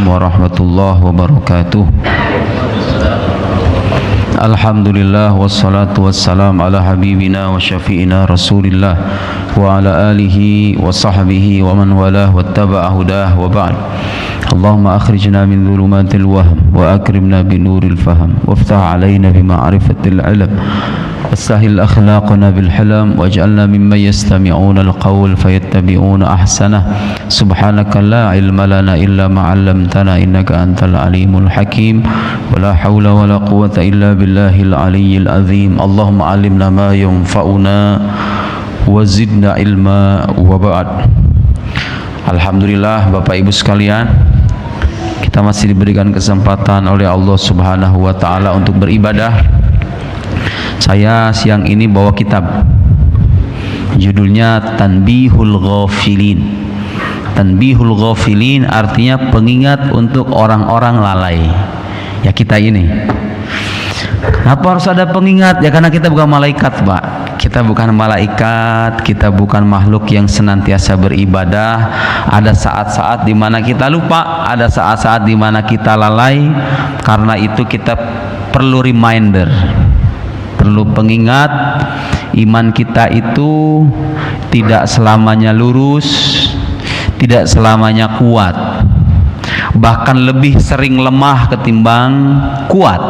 warahmatullahi wabarakatuh. Alhamdulillah wassalatu wassalam ala habibina wa syafi'ina rasulillah wa ala alihi wa sahbihi wa man walah wattaba'a hudah wa ba'd. Allahumma akhrijna min dhulumatil wahm wa akrimna binuril fahm waftah alaina bima'rifatil ilm واستهل أخلاقنا بالحلم واجعلنا ممن يستمعون القول فيتبعون أحسنه سبحانك لا علم لنا إلا ما علمتنا إنك أنت العليم الحكيم ولا حول ولا قوة إلا بالله العلي العظيم اللهم علمنا ما ينفعنا وزدنا علما وبعد. Alhamdulillah Bapak Ibu sekalian, kita masih diberikan kesempatan oleh Allah Subhanahu wa taala untuk beribadah. Saya siang ini bawa kitab, judulnya Tanbihul Ghafilin. Tanbihul Ghafilin artinya pengingat untuk orang-orang lalai. Ya kita ini. Kenapa harus ada pengingat? Ya karena kita bukan malaikat, Pak. Kita bukan malaikat, kita bukan makhluk yang senantiasa beribadah. Ada saat-saat di mana kita lupa, ada saat-saat di mana kita lalai. Karena itu kita perlu reminder, perlu pengingat. Iman kita itu tidak selamanya lurus, tidak selamanya kuat, bahkan lebih sering lemah ketimbang kuat,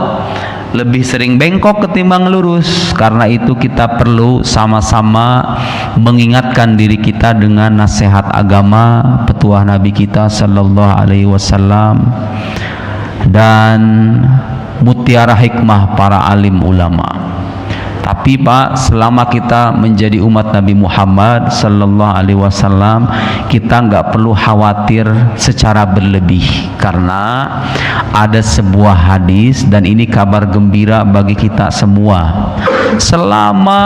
lebih sering bengkok ketimbang lurus. Karena itu kita perlu sama-sama mengingatkan diri kita dengan nasihat agama, petuah Nabi kita sallallahu alaihi wasallam dan mutiara hikmah para alim ulama. Tapi Pak, selama kita menjadi umat Nabi Muhammad sallallahu alaihi wasallam, kita nggak perlu khawatir secara berlebih, karena ada sebuah hadis dan ini kabar gembira bagi kita semua. Selama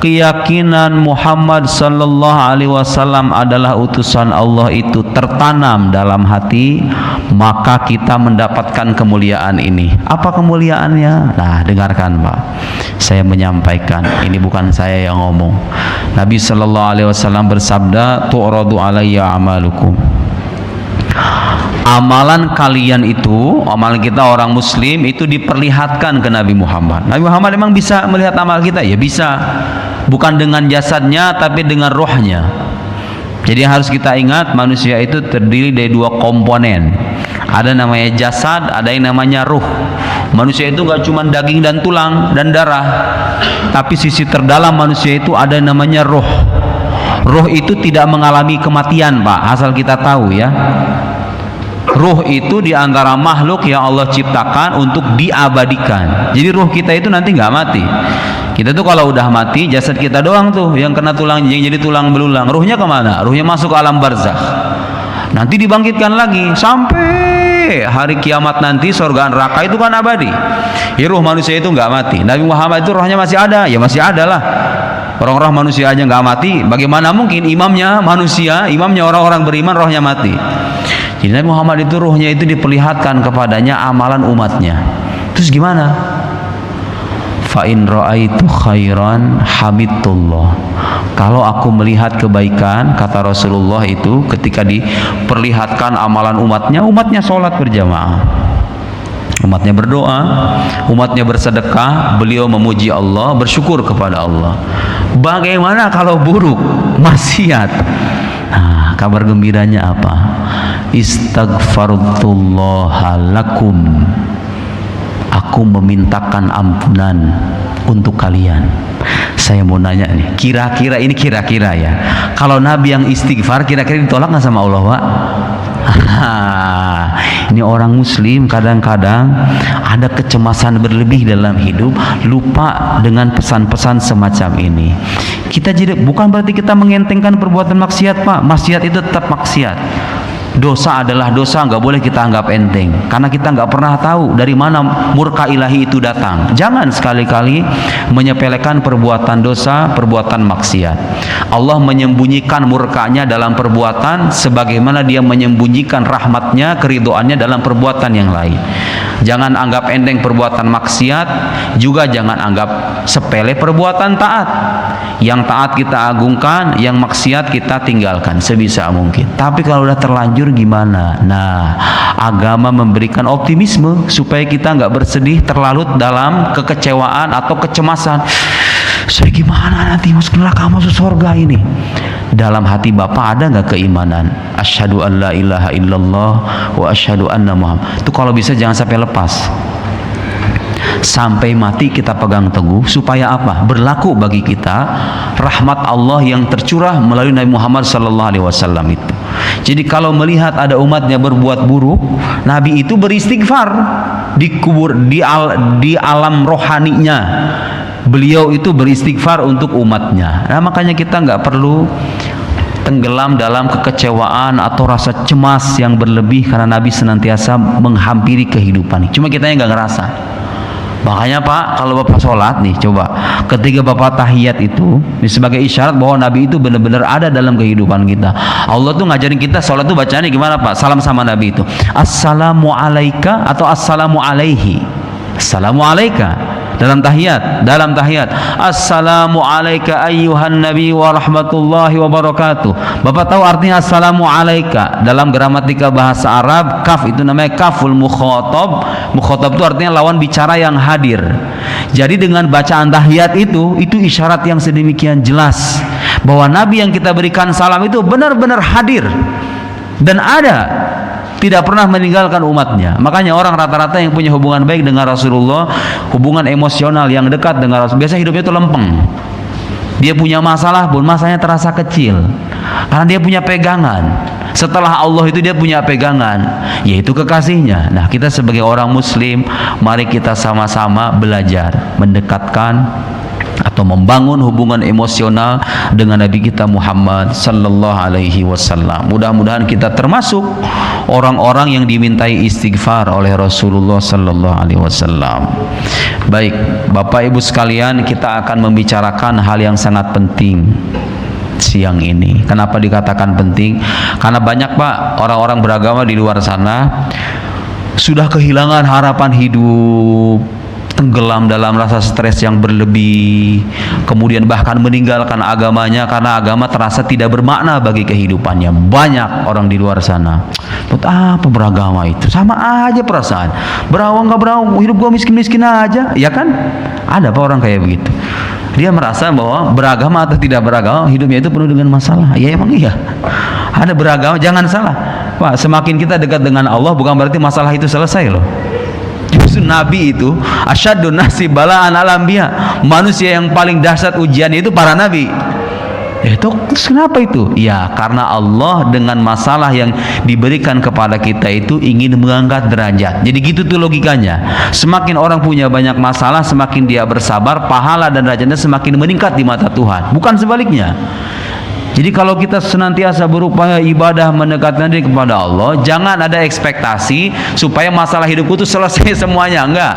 keyakinan Muhammad sallallahu alaihi wasallam adalah utusan Allah itu tertanam dalam hati, maka kita mendapatkan kemuliaan ini. Apa kemuliaannya? Nah, dengarkan Pak. Saya menyampaikan, ini bukan saya yang ngomong. Nabi sallallahu alaihi wasallam bersabda, "Tu'radu alayya amalukum." Amalan kalian itu, amalan kita orang muslim itu diperlihatkan ke Nabi Muhammad. Nabi Muhammad memang bisa melihat amal kita? Ya bisa. Bukan dengan jasadnya tapi dengan rohnya. Jadi harus kita ingat, manusia itu terdiri dari dua komponen. Ada namanya jasad, ada yang namanya ruh. Manusia itu gak cuma daging dan tulang dan darah, tapi sisi terdalam manusia itu ada yang namanya roh. Roh itu tidak mengalami kematian Pak, asal kita tahu ya. Ruh itu diantara makhluk yang Allah ciptakan untuk diabadikan. Jadi ruh kita itu nanti nggak mati. Kita tuh kalau udah mati, jasad kita doang tuh yang kena tulang, yang jadi tulang belulang. Ruhnya kemana? Ruhnya masuk ke alam barzakh. Nanti dibangkitkan lagi sampai hari kiamat nanti. Surga neraka itu kan abadi. Ya, ruh manusia itu nggak mati. Nabi Muhammad itu rohnya masih ada. Ya masih ada lah. Orang-orang manusia aja nggak mati, bagaimana mungkin imamnya manusia, imamnya orang-orang beriman rohnya mati? Jadi Nabi Muhammad itu ruhnya itu diperlihatkan kepadanya amalan umatnya. Terus gimana? Fa in ra'aitu khairan hamidullah. Kalau aku melihat kebaikan, kata Rasulullah itu ketika diperlihatkan amalan umatnya, umatnya sholat berjamaah, umatnya berdoa, umatnya bersedekah, beliau memuji Allah, bersyukur kepada Allah. Bagaimana kalau buruk, maksiat? Nah, kabar gembiranya apa? Istaghfarullah lakum. Aku memintakan ampunan untuk kalian. Saya mau nanya nih, kira-kira ya, kalau Nabi yang istighfar, kira-kira ditolak nggak sama Allah, Pak? Ini orang muslim kadang-kadang ada kecemasan berlebih dalam hidup, lupa dengan pesan-pesan semacam ini. Kita jadi, bukan berarti kita mengentengkan perbuatan maksiat Pak. Maksiat itu tetap maksiat. Dosa adalah dosa, nggak boleh kita anggap enteng, karena kita nggak pernah tahu dari mana murka ilahi itu datang. Jangan sekali-kali menyepelekan perbuatan dosa, perbuatan maksiat. Allah menyembunyikan murkanya dalam perbuatan, sebagaimana Dia menyembunyikan rahmatnya, keridhoannya dalam perbuatan yang lain. Jangan anggap enteng perbuatan maksiat, juga jangan anggap sepele perbuatan taat. Yang taat kita agungkan, yang maksiat kita tinggalkan sebisa mungkin. Tapi kalau udah terlanjur, khawatir gimana. Nah, agama memberikan optimisme supaya kita nggak bersedih terlarut dalam kekecewaan atau kecemasan. Saya gimana nanti masuk neraka masuk surga ini? Dalam hati Bapak ada nggak keimanan? Asyhadu an la ilaha illallah wa asyhadu anna Muhammad. Itu kalau bisa jangan sampai lepas. Sampai mati kita pegang teguh, supaya apa? Berlaku bagi kita rahmat Allah yang tercurah melalui Nabi Muhammad sallallahu alaihi wasallam itu. Jadi kalau melihat ada umatnya berbuat buruk, Nabi itu beristighfar di kubur, di alam rohaninya. Beliau itu beristighfar untuk umatnya. Nah, makanya kita nggak perlu tenggelam dalam kekecewaan atau rasa cemas yang berlebih, karena Nabi senantiasa menghampiri kehidupan. Cuma kita yang nggak ngerasa. Makanya Pak, kalau Bapak sholat nih, coba ketika Bapak tahiyat itu sebagai isyarat bahwa Nabi itu benar-benar ada dalam kehidupan kita. Allah tuh ngajarin kita sholat tuh bacaannya gimana Pak? Salam sama Nabi itu, assalamu alaika atau assalamu alaihi. Assalamu alaika dalam tahiyat, assalamu alaika ayyuhan nabi wa rahmatullahi wa barakatuh. Bapak tahu artinya assalamu alaika? Dalam gramatika bahasa Arab, kaf itu namanya kaful mukhatab. Mukhatab itu artinya lawan bicara yang hadir. Jadi dengan bacaan tahiyat itu isyarat yang sedemikian jelas bahwa Nabi yang kita berikan salam itu benar-benar hadir dan ada, tidak pernah meninggalkan umatnya. Makanya orang rata-rata yang punya hubungan baik dengan Rasulullah, hubungan emosional yang dekat dengan Rasul, biasanya hidupnya itu lempeng. Dia punya masalah pun masalahnya terasa kecil, karena dia punya pegangan. Setelah Allah itu dia punya pegangan, yaitu kekasihnya. Nah, kita sebagai orang muslim, mari kita sama-sama belajar mendekatkan atau membangun hubungan emosional dengan Nabi kita Muhammad sallallahu alaihi wasallam. Mudah-mudahan kita termasuk orang-orang yang dimintai istighfar oleh Rasulullah sallallahu alaihi wasallam. Baik, Bapak Ibu sekalian, kita akan membicarakan hal yang sangat penting siang ini. Kenapa dikatakan penting? Karena banyak Pak orang-orang beragama di luar sana sudah kehilangan harapan hidup, tenggelam dalam rasa stres yang berlebih, kemudian bahkan meninggalkan agamanya karena agama terasa tidak bermakna bagi kehidupannya. Banyak orang di luar sana. Buat apa beragama itu? Sama aja perasaan. Berawang nggak berawang, hidup gua miskin-miskin aja, ya kan? Ada Pak orang kayak begitu. Dia merasa bahwa beragama atau tidak beragama, hidupnya itu penuh dengan masalah. Ya emang iya. Ada beragama, jangan salah Pak, semakin kita dekat dengan Allah bukan berarti masalah itu selesai loh. Justru Nabi itu asyadun nasi balaan al-anbiya, manusia yang paling dahsyat ujian itu para nabi. Itu kenapa itu? Ya karena Allah dengan masalah yang diberikan kepada kita itu ingin mengangkat derajat. Jadi gitu tuh logikanya. Semakin orang punya banyak masalah, semakin dia bersabar, pahala dan derajatnya semakin meningkat di mata Tuhan. Bukan sebaliknya. Jadi kalau kita senantiasa berupaya ibadah mendekatkan diri kepada Allah, jangan ada ekspektasi supaya masalah hidupku itu selesai semuanya. Enggak.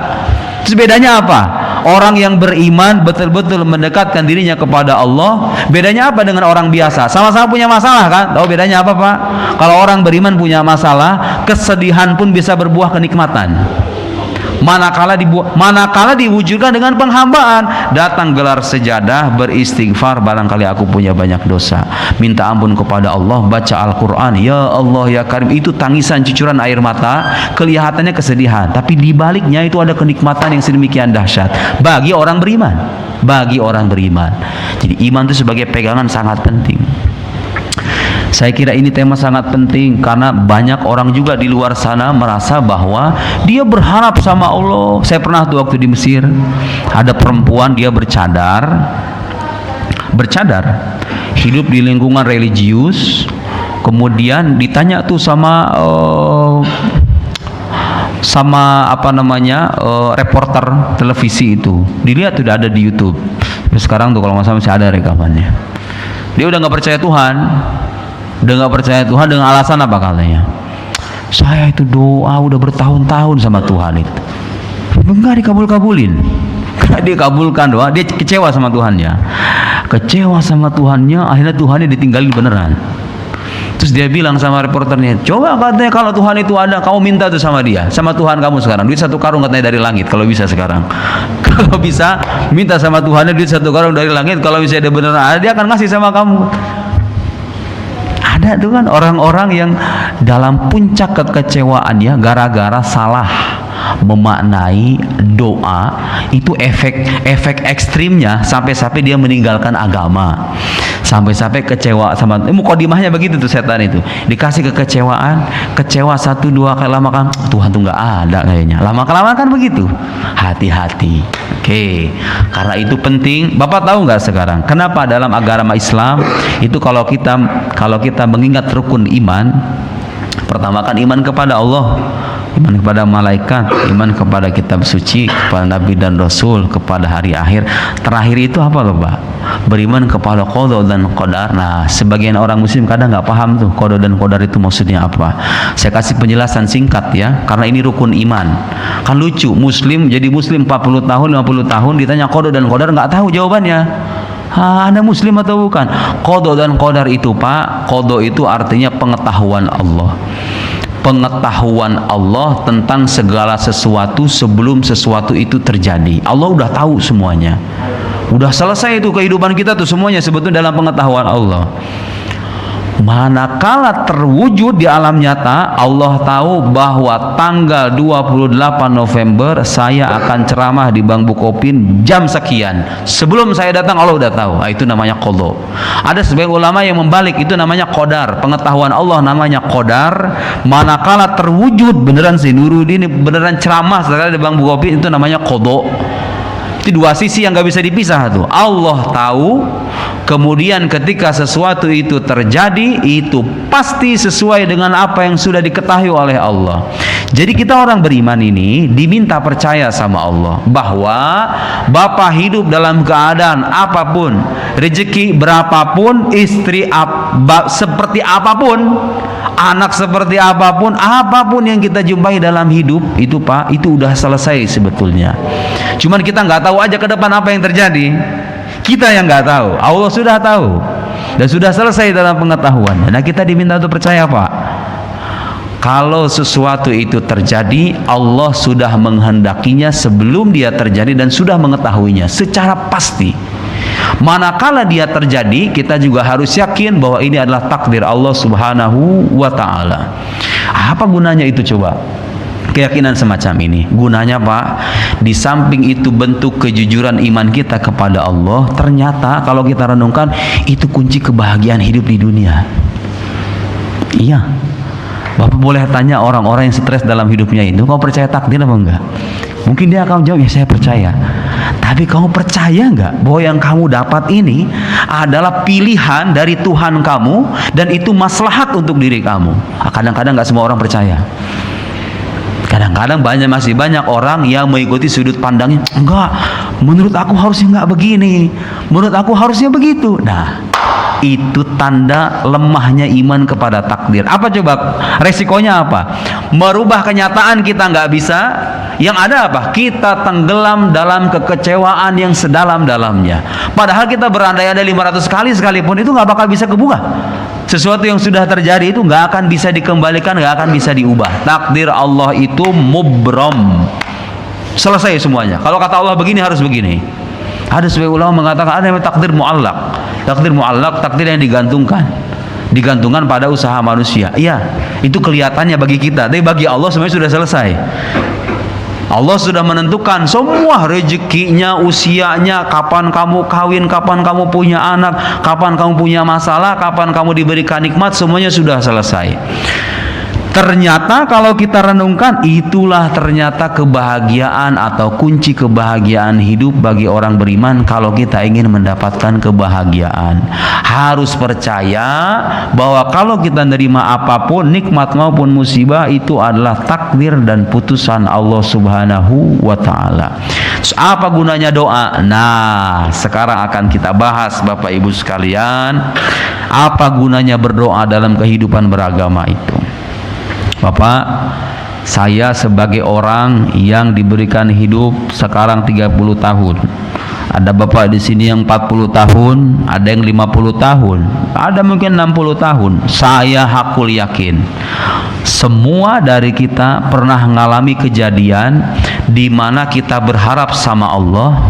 Terus bedanya apa? Orang yang beriman betul-betul mendekatkan dirinya kepada Allah, bedanya apa dengan orang biasa? Sama-sama punya masalah kan? Tahu bedanya apa Pak? Kalau orang beriman punya masalah, kesedihan pun bisa berbuah kenikmatan. Manakala diwujudkan dengan penghambaan, datang gelar sejadah, beristighfar, barangkali aku punya banyak dosa, minta ampun kepada Allah, baca Al-Quran, ya Allah ya Karim, itu tangisan cucuran air mata, kelihatannya kesedihan, tapi di baliknya itu ada kenikmatan yang sedemikian dahsyat bagi orang beriman. Jadi iman itu sebagai pegangan sangat penting. Saya kira ini tema sangat penting karena banyak orang juga di luar sana merasa bahwa dia berharap sama Allah. Saya pernah tuh waktu di Mesir, ada perempuan dia bercadar, hidup di lingkungan religius, kemudian ditanya tuh sama reporter televisi itu, dilihat sudah ada di YouTube. Sekarang tuh kalau nggak salah masih ada rekamannya. Dia udah nggak percaya Tuhan. Dengan alasan apa katanya? Saya itu doa udah bertahun-tahun sama Tuhan itu, enggak dikabulin. Enggak dikabulkan doa, dia kecewa sama Tuhannya. Akhirnya Tuhannya ditinggalin beneran. Terus dia bilang sama reporternya, coba katanya kalau Tuhan itu ada, kamu minta tuh sama dia, sama Tuhan kamu sekarang, duit 1 karung katanya dari langit, kalau bisa sekarang. Kalau bisa minta sama Tuhannya duit 1 karung dari langit, kalau bisa dia beneran ada, dia akan ngasih sama kamu. Ada tuh kan orang-orang yang dalam puncak kekecewaannya gara-gara salah memaknai doa, itu efek ekstrimnya sampai-sampai dia meninggalkan agama, sampai-sampai kecewa sama mukadimahnya begitu tuh setan itu, dikasih kekecewaan, kecewa 1-2 kali, lama kan Tuhan tuh nggak ada kayaknya, lama-kelamaan kan begitu. Hati-hati. Oke, karena itu penting. Bapak tahu nggak sekarang kenapa dalam agama Islam itu kalau kita mengingat rukun iman, pertama kan iman kepada Allah, iman kepada malaikat, iman kepada kitab suci, kepada nabi dan rasul, kepada hari akhir. Terakhir itu apa Bapak? Beriman kepada qada dan qadar. Nah, sebagian orang muslim kadang nggak paham tuh qada dan qadar itu maksudnya apa. Saya kasih penjelasan singkat ya, karena ini rukun iman. Kan lucu, muslim jadi muslim 40 tahun, 50 tahun ditanya qada dan qadar nggak tahu jawabannya. Anda muslim atau bukan? Qada dan qadar itu Pak, qada itu artinya pengetahuan Allah. Pengetahuan Allah tentang segala sesuatu sebelum sesuatu itu terjadi. Allah udah tahu semuanya. Udah selesai itu kehidupan kita tuh semuanya sebetulnya dalam pengetahuan Allah. Manakala terwujud di alam nyata, Allah tahu bahwa tanggal 28 November saya akan ceramah di Bang Bukopin jam sekian. Sebelum saya datang Allah udah tahu. Nah, itu namanya qadha. Ada sebagian ulama yang membalik, itu namanya qadar. Pengetahuan Allah namanya qadar. Manakala terwujud beneran si Nuruddin beneran ceramah sekali di Bang Bukopin, itu namanya qadha. Itu dua sisi yang gak bisa dipisah tuh. Allah tahu, kemudian ketika sesuatu itu terjadi, itu pasti sesuai dengan apa yang sudah diketahui oleh Allah. Jadi kita orang beriman ini diminta percaya sama Allah bahwa Bapak hidup dalam keadaan apapun, rezeki berapapun, istri seperti apapun, anak seperti apapun, apapun yang kita jumpai dalam hidup itu Pak, itu udah selesai sebetulnya. Cuman kita nggak tahu aja ke depan apa yang terjadi. Kita yang nggak tahu, Allah sudah tahu dan sudah selesai dalam pengetahuan. Nah, kita diminta untuk percaya Pak, kalau sesuatu itu terjadi, Allah sudah menghendakinya sebelum dia terjadi dan sudah mengetahuinya secara pasti. Manakala dia terjadi, kita juga harus yakin bahwa ini adalah takdir Allah Subhanahu wa ta'ala. Apa gunanya itu coba? Keyakinan semacam ini gunanya Pak, di samping itu bentuk kejujuran iman kita kepada Allah, ternyata kalau kita renungkan itu kunci kebahagiaan hidup di dunia. Iya, Bapak boleh tanya orang-orang yang stres dalam hidupnya itu, kau percaya takdir apa enggak? Mungkin dia akan jawab, ya saya percaya. Tapi kamu percaya enggak bahwa yang kamu dapat ini adalah pilihan dari Tuhan kamu dan itu maslahat untuk diri kamu? Kadang-kadang enggak semua orang percaya. Kadang-kadang masih banyak orang yang mengikuti sudut pandangnya, enggak, menurut aku harusnya enggak begini, menurut aku harusnya begitu. Nah, itu tanda lemahnya iman kepada takdir. Apa coba resikonya apa? Merubah kenyataan kita nggak bisa. Yang ada apa? Kita tenggelam dalam kekecewaan yang sedalam-dalamnya. Padahal kita berandai-andai 500 kali sekalipun itu nggak bakal bisa kebuka. Sesuatu yang sudah terjadi itu nggak akan bisa dikembalikan, nggak akan bisa diubah. Takdir Allah itu mubram, selesai semuanya. Kalau kata Allah begini harus begini. Ada sebagian ulama mengatakan ada yang takdir mu'allaq. Takdir mu'allaq, takdir yang digantungkan pada usaha manusia. Iya, itu kelihatannya bagi kita, tapi bagi Allah semuanya sudah selesai. Allah sudah menentukan semua rezekinya, usianya, kapan kamu kawin, kapan kamu punya anak, kapan kamu punya masalah, kapan kamu diberikan nikmat, semuanya sudah selesai. Ternyata kalau kita renungkan, itulah ternyata kebahagiaan atau kunci kebahagiaan hidup bagi orang beriman. Kalau kita ingin mendapatkan kebahagiaan, harus percaya bahwa kalau kita menerima apapun, nikmat maupun musibah, itu adalah takdir dan putusan Allah Subhanahu wa ta'ala. Apa gunanya doa? Nah, sekarang akan kita bahas Bapak Ibu sekalian, apa gunanya berdoa dalam kehidupan beragama itu. Bapak, saya sebagai orang yang diberikan hidup sekarang 30 tahun. Ada Bapak di sini yang 40 tahun, ada yang 50 tahun, ada mungkin 60 tahun. Saya hakul yakin semua dari kita pernah mengalami kejadian di mana kita berharap sama Allah,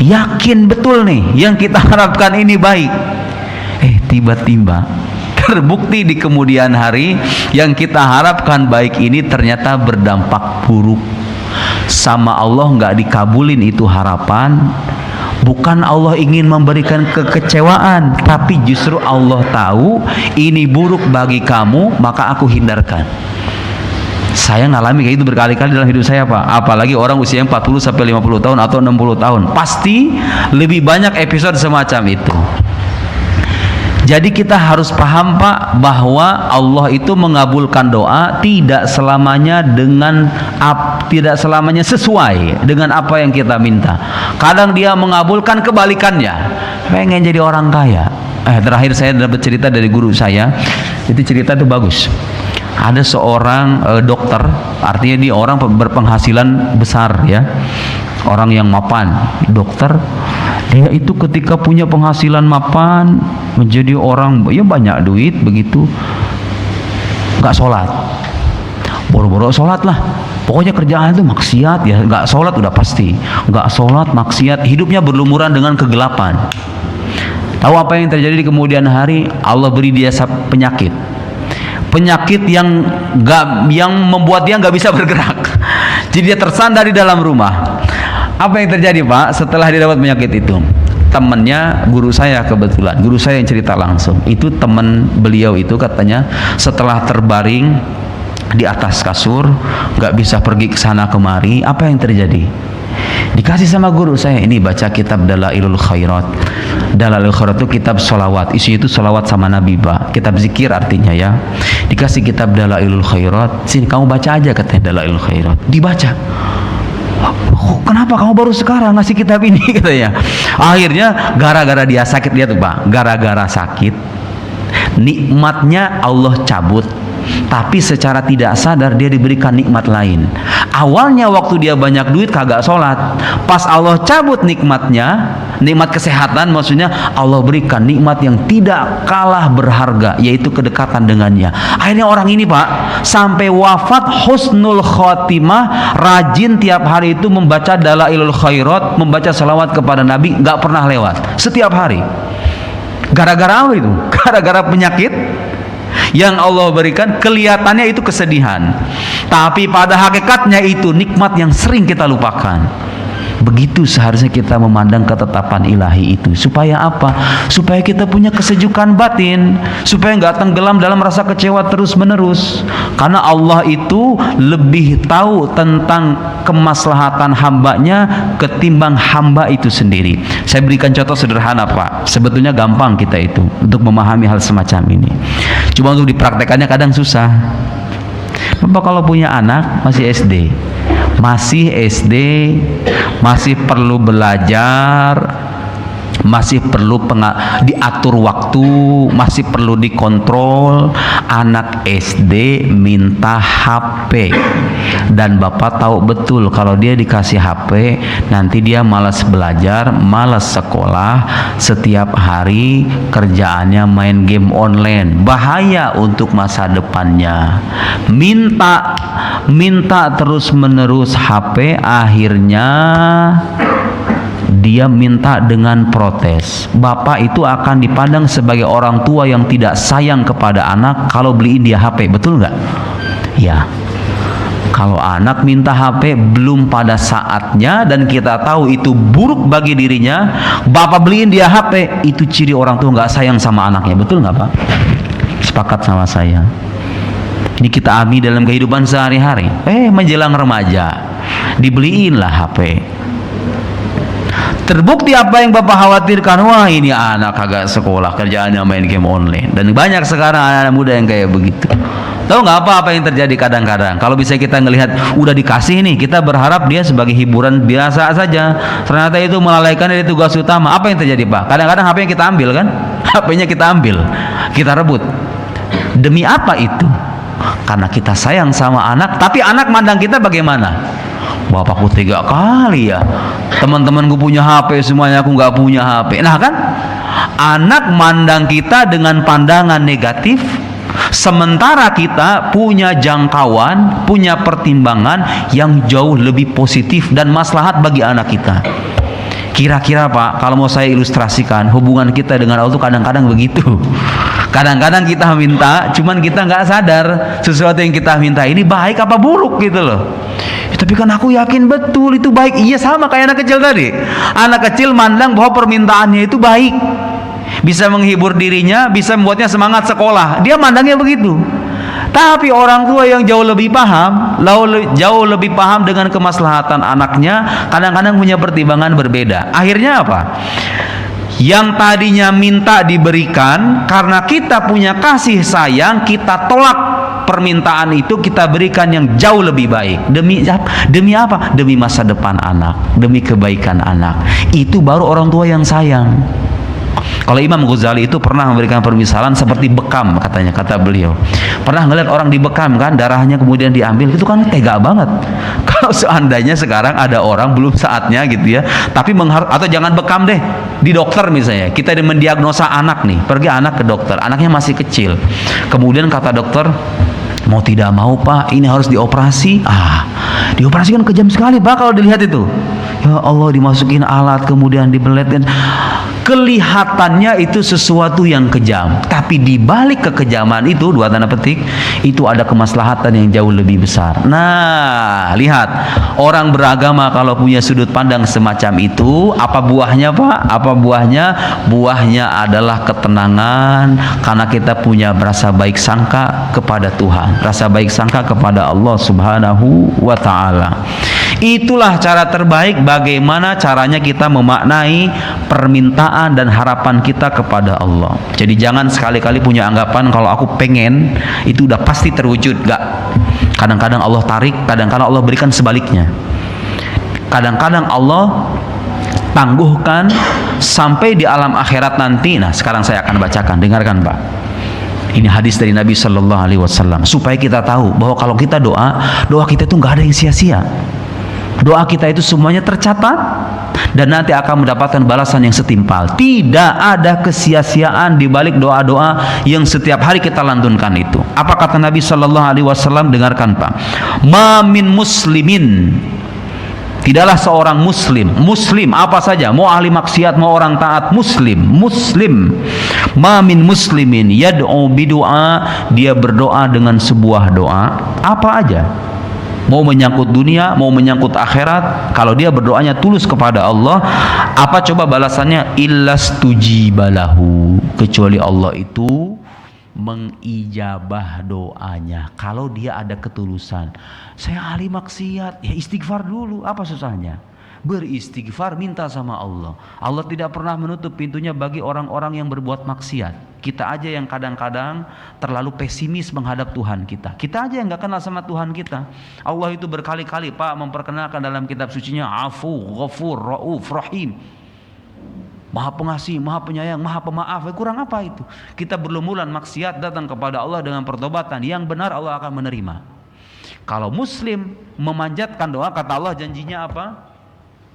yakin betul nih yang kita harapkan ini baik. Tiba-tiba terbukti di kemudian hari yang kita harapkan baik ini ternyata berdampak buruk. Sama Allah nggak dikabulin itu harapan. Bukan Allah ingin memberikan kekecewaan, tapi justru Allah tahu ini buruk bagi kamu, maka aku hindarkan. Saya ngalami kayak itu berkali-kali dalam hidup saya, Pak. Apalagi orang usia 40 sampai 50 tahun atau 60 tahun. Pasti lebih banyak episode semacam itu. Jadi kita harus paham, Pak, bahwa Allah itu mengabulkan doa tidak selamanya sesuai dengan apa yang kita minta. Kadang Dia mengabulkan kebalikannya. Pengen jadi orang kaya. Terakhir saya dapat cerita dari guru saya. Itu cerita itu bagus. Ada seorang dokter, artinya dia orang berpenghasilan besar ya. Orang yang mapan, dokter. Dia itu ketika punya penghasilan mapan, menjadi orang ya banyak duit begitu, nggak sholat, boro-boro sholat lah. Pokoknya kerjaan itu maksiat ya, nggak sholat udah pasti, nggak sholat maksiat, hidupnya berlumuran dengan kegelapan. Tahu apa yang terjadi di kemudian hari? Allah beri dia penyakit yang membuat dia nggak bisa bergerak. Jadi dia tersandar di dalam rumah. Apa yang terjadi, Pak? Setelah dia dapat penyakit itu, temannya guru saya, kebetulan guru saya yang cerita langsung. Itu teman beliau itu katanya setelah terbaring di atas kasur, nggak bisa pergi ke sana kemari. Apa yang terjadi? Dikasih sama guru saya, ini baca kitab Dalailul Khairat. Dalailul Khairat itu kitab sholawat, isinya itu sholawat sama Nabi, Pak. Kitab zikir artinya ya. Dikasih kitab Dalailul Khairat, sini kamu baca aja, katanya Dalailul Khairat. Dibaca. Kenapa kamu baru sekarang ngasih kitab ini, katanya. Akhirnya gara-gara dia sakit, dia tuh, Pak, gara-gara sakit nikmatnya Allah cabut, tapi secara tidak sadar dia diberikan nikmat lain. Awalnya waktu dia banyak duit kagak sholat, pas Allah cabut nikmatnya, nikmat kesehatan maksudnya, Allah berikan nikmat yang tidak kalah berharga, yaitu kedekatan dengannya. Akhirnya orang ini, Pak, sampai wafat husnul khotimah, rajin tiap hari itu membaca Dalailul Khairat, membaca salawat kepada Nabi, nggak pernah lewat, setiap hari. Gara-gara apa itu? Gara-gara penyakit yang Allah berikan. Kelihatannya itu kesedihan, tapi pada hakikatnya itu nikmat yang sering kita lupakan. Begitu seharusnya kita memandang ketetapan ilahi itu. Supaya apa? Supaya kita punya kesejukan batin, supaya nggak tenggelam dalam rasa kecewa terus menerus. Karena Allah itu lebih tahu tentang kemaslahatan hambanya ketimbang hamba itu sendiri. Saya berikan contoh sederhana, Pak. Sebetulnya gampang kita itu untuk memahami hal semacam ini. Cuma untuk dipraktekannya kadang susah. Bapak kalau punya anak masih SD, masih perlu belajar, masih perlu diatur waktu, masih perlu dikontrol. Anak SD minta HP, dan Bapak tahu betul kalau dia dikasih HP nanti dia malas belajar, malas sekolah, setiap hari kerjaannya main game online, bahaya untuk masa depannya. Minta terus menerus HP, akhirnya dia minta dengan protes. Bapak itu akan dipandang sebagai orang tua yang tidak sayang kepada anak kalau beliin dia HP, betul nggak? Ya. Kalau anak minta HP belum pada saatnya dan kita tahu itu buruk bagi dirinya, Bapak beliin dia HP, itu ciri orang tua nggak sayang sama anaknya, betul nggak, Pak? Sepakat sama saya. Ini kita alami dalam kehidupan sehari-hari. Menjelang remaja, dibeliinlah HP. Terbukti apa yang Bapak khawatirkan, wah ini anak kagak sekolah, kerjaannya main game online. Dan banyak sekarang anak-anak muda yang kayak begitu. Tahu nggak apa yang terjadi kadang-kadang? Kalau bisa kita ngelihat udah dikasih nih, kita berharap dia sebagai hiburan biasa saja. Ternyata itu melalaikan dari tugas utama. Apa yang terjadi, Pak? Kadang-kadang HP-nya kita ambil kan? HP-nya kita ambil, kita rebut. Demi apa itu? Karena kita sayang sama anak, tapi anak mandang kita bagaimana? Bapakku tega kali ya, teman-temanku punya HP, semuanya aku nggak punya HP. Nah kan, anak mandang kita dengan pandangan negatif, sementara kita punya jangkauan, punya pertimbangan yang jauh lebih positif dan maslahat bagi anak kita. Kira-kira, Pak, kalau mau saya ilustrasikan, hubungan kita dengan Allah itu kadang-kadang begitu. Kadang-kadang kita minta, cuman kita nggak sadar sesuatu yang kita minta ini baik apa buruk gitu loh. Ya, tapi kan aku yakin betul itu baik. Iya, sama kayak anak kecil tadi. Anak kecil mandang bahwa permintaannya itu baik, bisa menghibur dirinya, bisa membuatnya semangat sekolah. Dia mandangnya begitu. Tapi orang tua yang jauh lebih paham, jauh lebih paham dengan kemaslahatan anaknya, kadang-kadang punya pertimbangan berbeda. Akhirnya apa? Yang tadinya minta diberikan, karena kita punya kasih sayang, kita tolak permintaan itu, kita berikan yang jauh lebih baik. Demi apa? Demi masa depan anak, demi kebaikan anak. Itu baru orang tua yang sayang. Kalau Imam Ghazali itu pernah memberikan permisalan seperti bekam, katanya, kata beliau. Pernah ngeliat orang dibekam kan, darahnya kemudian diambil, itu kan tega banget. Kalau seandainya sekarang ada orang belum saatnya gitu ya, tapi atau jangan bekam deh, di dokter misalnya, kita mendiagnosa anak nih, pergi anak ke dokter, anaknya masih kecil. Kemudian kata dokter, mau tidak mau Pak, ini harus dioperasi. Dioperasi kan kejam sekali Pak kalau dilihat itu. Ya Allah, dimasukin alat kemudian dibeletkan. Kelihatannya itu sesuatu yang kejam, tapi di balik kekejaman itu, dua tanda petik, itu ada kemaslahatan yang jauh lebih besar. Nah, lihat, orang beragama kalau punya sudut pandang semacam itu, apa buahnya Pak? Apa buahnya? Buahnya adalah ketenangan, karena kita punya rasa baik sangka kepada Tuhan, rasa baik sangka kepada Allah Subhanahu wa Ta'ala. Itulah cara terbaik bagaimana caranya kita memaknai permintaan dan harapan kita kepada Allah. Jadi jangan sekali-kali punya anggapan kalau aku pengen itu udah pasti terwujud. Enggak. Kadang-kadang Allah tarik, kadang-kadang Allah berikan sebaliknya. Kadang-kadang Allah tangguhkan sampai di alam akhirat nanti. Nah, sekarang saya akan bacakan, dengarkan Pak. Ini hadis dari Nabi Shallallahu Alaihi Wasallam supaya kita tahu bahwa kalau kita doa kita itu nggak ada yang sia-sia. Doa kita itu semuanya tercatat dan nanti akan mendapatkan balasan yang setimpal. Tidak ada kesia-siaan di balik doa-doa yang setiap hari kita lantunkan itu. Apa kata Nabi Shallallahu Alaihi Wasallam? Dengarkan Pak. Ma min muslimin, tidaklah seorang muslim apa saja, mau ahli maksiat mau orang taat, muslim. Ma min muslimin yad'u bidu'a, dia berdoa dengan sebuah doa apa aja, mau menyangkut dunia, mau menyangkut akhirat, kalau dia berdoanya tulus kepada Allah, apa coba balasannya? Illastujibalahu, kecuali Allah itu mengijabah doanya kalau dia ada ketulusan. Saya ahli maksiat, ya istighfar dulu, apa susahnya? Beristighfar, minta sama Allah. Allah tidak pernah menutup pintunya bagi orang-orang yang berbuat maksiat. Kita aja yang kadang-kadang terlalu pesimis menghadap Tuhan kita. Kita aja yang gak kenal sama Tuhan kita. Allah itu berkali-kali Pak memperkenalkan dalam kitab sucinya Afu, Ghafur, Rauf, Rahim. Maha pengasih, maha penyayang, maha pemaaf. Kurang apa itu? Kita berlumuran maksiat, datang kepada Allah dengan pertobatan yang benar, Allah akan menerima. Kalau muslim memanjatkan doa, kata Allah janjinya apa?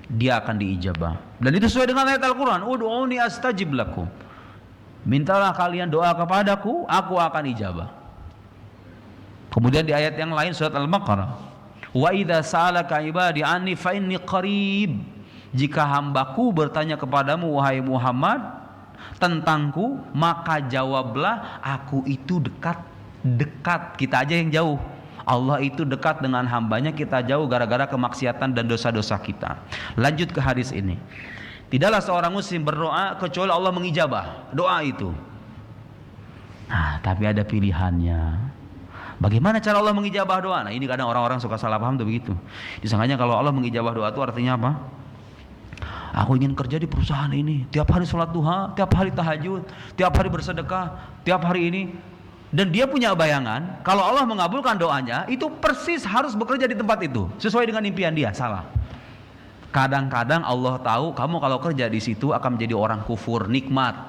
Dia akan diijabah. Dan itu sesuai dengan ayat Al-Quran. Ud'uni astajib lakum. Mintalah kalian doa kepadaku, aku akan ijabah. Kemudian di ayat yang lain surat Al-Baqarah, wa idza sa'alaka ibadi anni fa inni qarib. Jika hambaku bertanya kepadamu wahai Muhammad tentangku, maka jawablah aku itu dekat. Kita aja yang jauh. Allah itu dekat dengan hambanya, kita jauh gara-gara kemaksiatan dan dosa-dosa kita. Lanjut ke hadis ini. Tidaklah seorang muslim berdoa kecuali Allah mengijabah doa itu. Nah, tapi ada pilihannya. Bagaimana cara Allah mengijabah doa? Nah, ini kadang orang-orang suka salah paham tuh begitu. Disangkanya kalau Allah mengijabah doa itu artinya apa? Aku ingin kerja di perusahaan ini, tiap hari sholat duha, tiap hari tahajud, tiap hari bersedekah, tiap hari ini. Dan dia punya bayangan kalau Allah mengabulkan doanya itu persis harus bekerja di tempat itu sesuai dengan impian dia. Salah. Kadang-kadang Allah tahu kamu kalau kerja di situ akan menjadi orang kufur nikmat,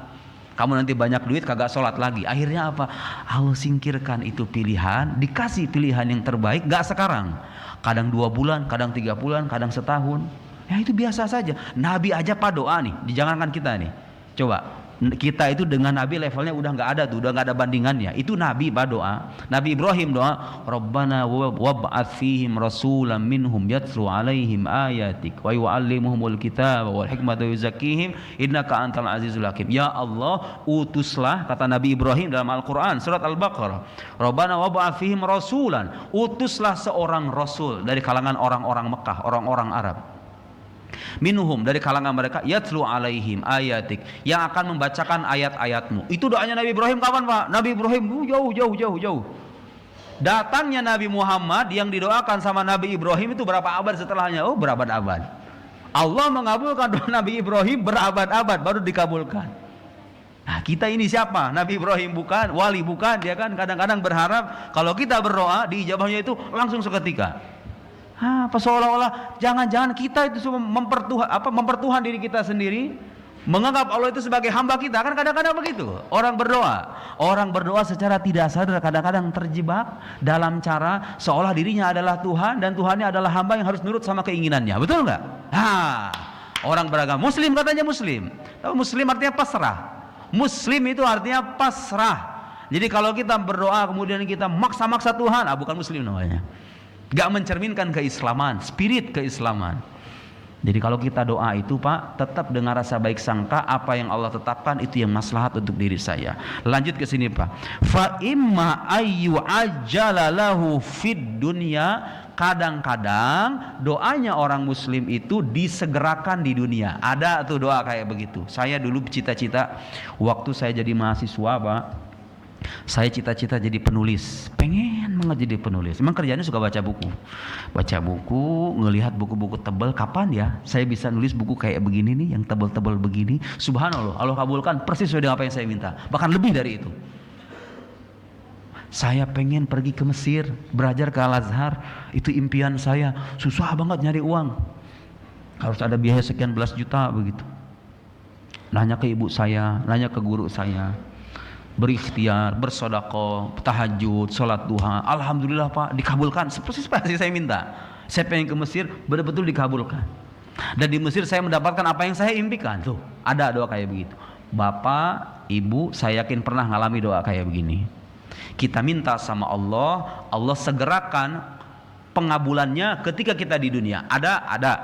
kamu nanti banyak duit kagak sholat lagi. Akhirnya apa? Allah singkirkan itu pilihan, dikasih pilihan yang terbaik. Gak sekarang, kadang 2 bulan, kadang 3 bulan, kadang setahun. Ya itu biasa saja. Nabi aja Pak doa nih, jangankan kita nih. Coba Kita itu dengan Nabi levelnya udah nggak ada tuh, udah nggak ada bandingannya. Itu Nabi doa. Nabi Ibrahim doa, Rabbana wab'ats fihim rasulan minhum yatlu alaihim ayatik wa yu'allimuhumul kitaba wal hikmata wa yuzakkihim innaka antal azizul hakim. Ya Allah, utuslah, kata Nabi Ibrahim dalam Al-Qur'an surat Al-Baqarah. Rabbana wab'ats fihim rasulan, utuslah seorang rasul dari kalangan orang-orang Mekah, orang-orang Arab. Minhum, dari kalangan mereka, yatlu alaihim ayatik, yang akan membacakan ayat-ayatmu. Itu doanya Nabi Ibrahim kapan, Pak? Nabi Ibrahim jauh. Datangnya Nabi Muhammad yang didoakan sama Nabi Ibrahim itu berapa abad setelahnya? Oh, berabad-abad. Allah mengabulkan doa Nabi Ibrahim berabad-abad baru dikabulkan. Nah, kita ini siapa? Nabi Ibrahim bukan, wali bukan, dia kan kadang-kadang berharap kalau kita berdoa diijabahnya itu langsung seketika. Apa seolah-olah jangan-jangan kita itu cuma mempertuhan diri kita sendiri, menganggap Allah itu sebagai hamba kita. Kan kadang-kadang begitu orang berdoa secara tidak sadar kadang-kadang terjebak dalam cara seolah dirinya adalah Tuhan dan Tuhannya adalah hamba yang harus nurut sama keinginannya. Betul nggak? Orang beragama Muslim katanya Muslim, tapi Muslim artinya pasrah. Muslim itu artinya pasrah. Jadi kalau kita berdoa kemudian kita maksa-maksa Tuhan, bukan Muslim namanya. Gak mencerminkan keislaman, spirit keislaman. Jadi kalau kita doa itu, Pak, tetap dengan rasa baik sangka, apa yang Allah tetapkan itu yang maslahat untuk diri saya. Lanjut ke sini, Pak. Fa imma ayyu ajjalalahu fid dunya, kadang-kadang doanya orang muslim itu disegerakan di dunia. Ada tuh doa kayak begitu. Saya dulu cita-cita waktu saya jadi mahasiswa, Pak, saya cita-cita jadi penulis, pengen banget jadi penulis. Memang kerjanya suka baca buku, ngelihat buku-buku tebal. Kapan ya saya bisa nulis buku kayak begini nih, yang tebal-tebal begini. Subhanallah, Allah kabulkan persis sesuai dengan apa yang saya minta, bahkan lebih dari itu. Saya pengen pergi ke Mesir, belajar ke Al-Azhar. Itu impian saya. Susah banget nyari uang, harus ada biaya sekian belas juta begitu. Nanya ke ibu saya, nanya ke guru saya, berikhtiar, bersedekah, tahajud, sholat duha. Alhamdulillah, Pak, dikabulkan persis seperti saya minta. Saya pengen ke Mesir, betul-betul dikabulkan. Dan di Mesir saya mendapatkan apa yang saya impikan. Tuh, ada doa kayak begitu. Bapak, Ibu, saya yakin pernah ngalami doa kayak begini. Kita minta sama Allah, Allah segerakan pengabulannya ketika kita di dunia. Ada.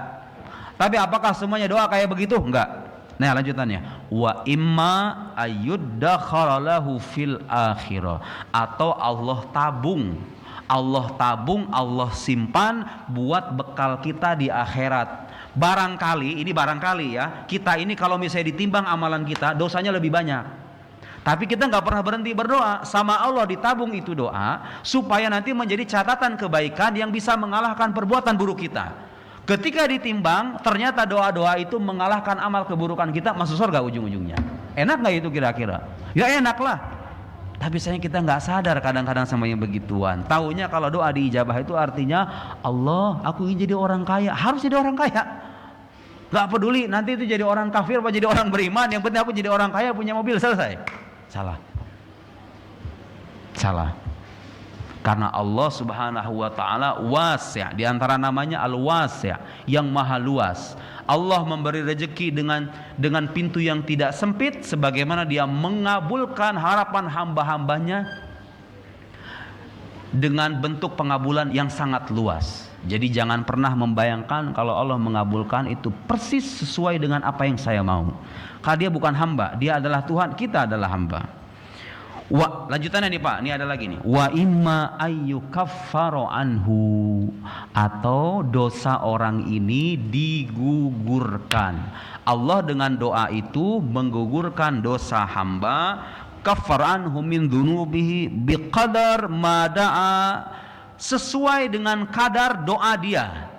Tapi apakah semuanya doa kayak begitu? Enggak. Nah, lanjutannya, wa imma ayyuddakhalahu fil akhirah, atau Allah tabung, Allah simpan buat bekal kita di akhirat. Barangkali ya, kita ini kalau misalnya ditimbang amalan kita, dosanya lebih banyak. Tapi kita nggak pernah berhenti berdoa, sama Allah ditabung itu doa supaya nanti menjadi catatan kebaikan yang bisa mengalahkan perbuatan buruk kita. Ketika ditimbang, ternyata doa-doa itu mengalahkan amal keburukan kita, masuk surga ujung-ujungnya. Enak nggak itu kira-kira? Ya enak lah. Tapi sayang kita nggak sadar kadang-kadang sama yang begituan. Taunya kalau doa diijabah itu artinya, Allah, aku ingin jadi orang kaya. Harus jadi orang kaya. Nggak peduli nanti itu jadi orang kafir atau jadi orang beriman. Yang penting aku jadi orang kaya, punya mobil, selesai. Salah. Karena Allah Subhanahu wa taala wasi', di antara namanya Al-Wasi', yang maha luas. Allah memberi rezeki dengan pintu yang tidak sempit, sebagaimana Dia mengabulkan harapan hamba-hambanya dengan bentuk pengabulan yang sangat luas. Jadi jangan pernah membayangkan kalau Allah mengabulkan itu persis sesuai dengan apa yang saya mau. Karena Dia bukan hamba, Dia adalah Tuhan, kita adalah hamba. Lanjutannya nih, Pak, ini ada lagi nih. Wa imma ayyukaffaru anhu, atau dosa orang ini digugurkan. Allah dengan doa itu menggugurkan dosa hamba. Kaffara anhu min dzunubihi biqadar ma da'a, sesuai dengan kadar doa dia.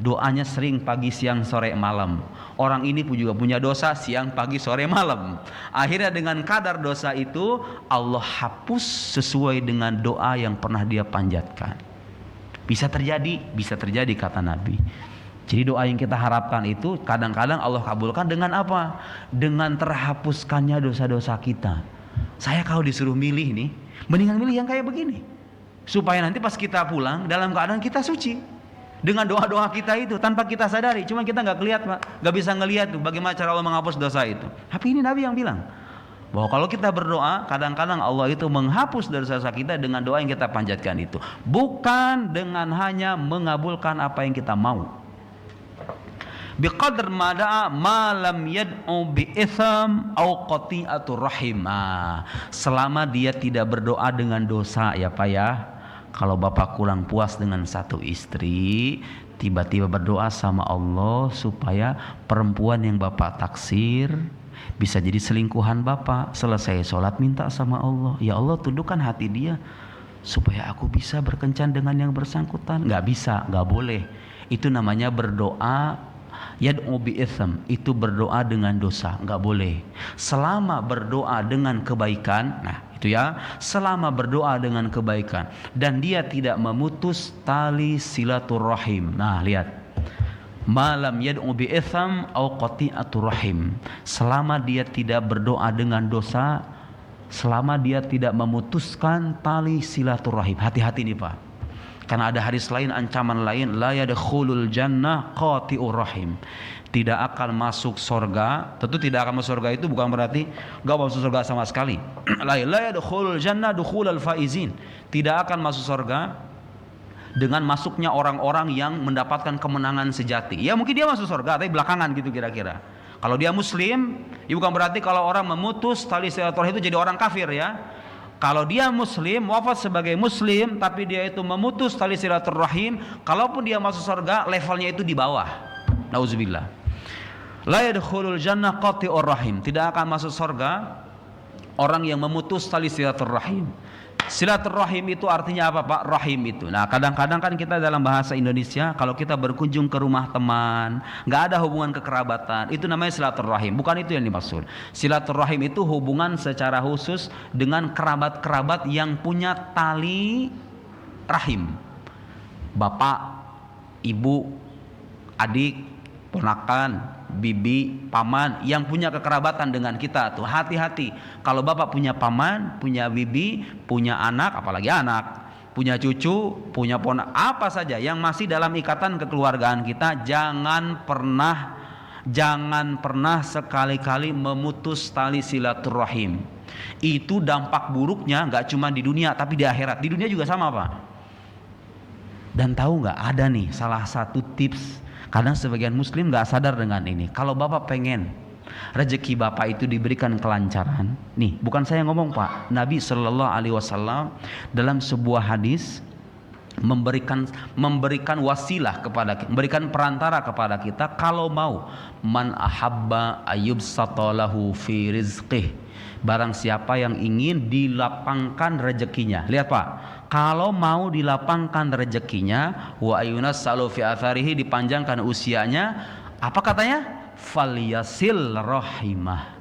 Doanya sering pagi, siang, sore, malam. Orang ini juga punya dosa siang, pagi, sore, malam. Akhirnya dengan kadar dosa itu Allah hapus sesuai dengan doa yang pernah dia panjatkan. Bisa terjadi kata Nabi. Jadi doa yang kita harapkan itu kadang-kadang Allah kabulkan dengan apa? Dengan terhapuskannya dosa-dosa kita. Saya kalau disuruh milih nih, mendingan milih yang kayak begini, supaya nanti pas kita pulang dalam keadaan kita suci. Dengan doa-doa kita itu tanpa kita sadari, cuma kita nggak kelihatan, Pak, nggak bisa ngelihat tuh bagaimana cara Allah menghapus dosa itu. Tapi ini Nabi yang bilang, Bahwa kalau kita berdoa, kadang-kadang Allah itu menghapus dosa kita dengan doa yang kita panjatkan itu, bukan dengan hanya mengabulkan apa yang kita mau. Biqadr ma da'a ma lam yad'u bi itsam au qati'atur rahim. Selama dia tidak berdoa dengan dosa ya Pak ya. Kalau Bapak kurang puas dengan satu istri, tiba-tiba berdoa sama Allah supaya perempuan yang Bapak taksir bisa jadi selingkuhan Bapak. Selesai sholat minta sama Allah, ya Allah tundukkan hati dia supaya aku bisa berkencan dengan yang bersangkutan. Nggak bisa, nggak boleh. Itu namanya berdoa yad'u bi itsam, itu berdoa dengan dosa, nggak boleh. Selama berdoa dengan kebaikan, nah itu ya, selama berdoa dengan kebaikan dan dia tidak memutus tali silaturahim. Nah lihat, malam yad'u bi itsam au qati'atur rahim, selama dia tidak berdoa dengan dosa, selama dia tidak memutuskan tali silaturahim. Hati-hati nih Pak, karena ada hadis lain, ancaman lain, la yadkhulul jannah qati'ur rahim, tidak akan masuk surga. Tentu tidak akan masuk surga itu bukan berarti enggak masuk surga sama sekali. La yadkhulul jannah dukhulal faizin, tidak akan masuk surga dengan masuknya orang-orang yang mendapatkan kemenangan sejati. Ya mungkin dia masuk surga tapi belakangan gitu kira-kira. Kalau dia muslim, ya bukan berarti kalau orang memutus tali silaturahim itu jadi orang kafir ya. Kalau dia muslim, wafat sebagai muslim, tapi dia itu memutus tali silaturahim, kalaupun dia masuk surga, levelnya itu di bawah. Nauzubillah. La yadkhulul jannah qati'ur rahim, tidak akan masuk surga orang yang memutus tali silaturahim. Silaturahim itu artinya apa Pak? Rahim itu. Nah kadang-kadang kan kita dalam bahasa Indonesia, kalau kita berkunjung ke rumah teman, nggak ada hubungan kekerabatan, itu namanya silaturahim. Bukan itu yang dimaksud. Silaturahim itu hubungan secara khusus dengan kerabat-kerabat yang punya tali rahim. Bapak, ibu, adik, ponakan, bibi, paman yang punya kekerabatan dengan kita tuh hati-hati. Kalau Bapak punya paman, punya bibi, punya anak, apalagi anak, punya cucu, punya ponak, apa saja yang masih dalam ikatan kekeluargaan kita, jangan pernah sekali-kali memutus tali silaturahim. Itu dampak buruknya nggak cuma di dunia tapi di akhirat. Di dunia juga sama Pak. Dan tahu nggak, ada nih salah satu tips. Kadang sebagian muslim gak sadar dengan ini. Kalau Bapak pengen rezeki Bapak itu diberikan kelancaran, nih bukan saya ngomong Pak, Nabi Shallallahu Alaihi Wasallam dalam sebuah hadis memberikan wasilah kepada kita, memberikan perantara kepada kita. Kalau mau, man ahabba ayub satolahu fi rizqih, barang siapa yang ingin dilapangkan rezekinya. Lihat Pak, kalau mau dilapangkan rezekinya, wa ayunas salu fi atharihi, dipanjangkan usianya, apa katanya? Falyasil rahimah,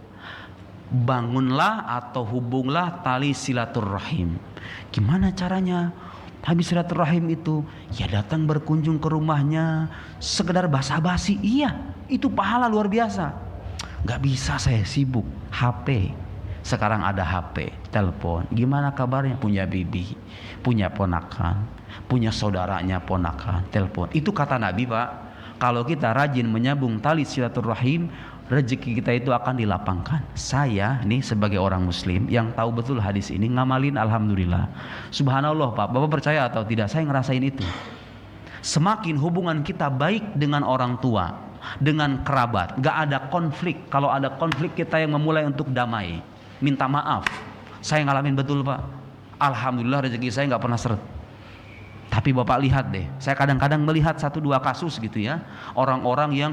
bangunlah atau hubunglah tali silaturahim. Gimana caranya? Habis silaturahim itu, ya datang berkunjung ke rumahnya, sekedar basa-basi, iya, itu pahala luar biasa. Gak bisa, saya sibuk, HP. Sekarang ada HP, telepon, gimana kabarnya? Punya bibi, punya ponakan, punya saudaranya ponakan, telepon. Itu kata Nabi Pak, kalau kita rajin menyambung tali silaturahim, rezeki kita itu akan dilapangkan. Saya nih sebagai orang muslim yang tahu betul hadis ini, ngamalin alhamdulillah. Subhanallah Pak, Bapak percaya atau tidak, saya ngerasain itu. Semakin hubungan kita baik dengan orang tua, dengan kerabat, gak ada konflik. Kalau ada konflik, kita yang memulai untuk damai, minta maaf. Saya ngalamin betul Pak, alhamdulillah rezeki saya gak pernah seret. Tapi Bapak lihat deh, saya kadang-kadang melihat 1-2 kasus gitu ya, orang-orang yang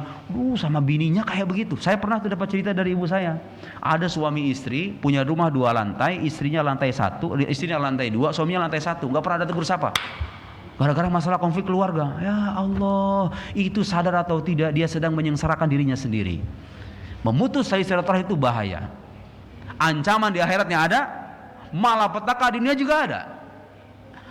sama bininya kayak begitu. Saya pernah tuh dapat cerita dari ibu saya, ada suami istri punya rumah 2 lantai, istrinya lantai 1, istrinya lantai 2, suaminya lantai 1, nggak pernah ada tegur sapa, gara-gara masalah konflik keluarga. Ya Allah, itu sadar atau tidak dia sedang menyengsarakan dirinya sendiri. Memutus tali silaturahim itu bahaya. Ancaman di akhiratnya ada, malapetaka di dunia juga ada.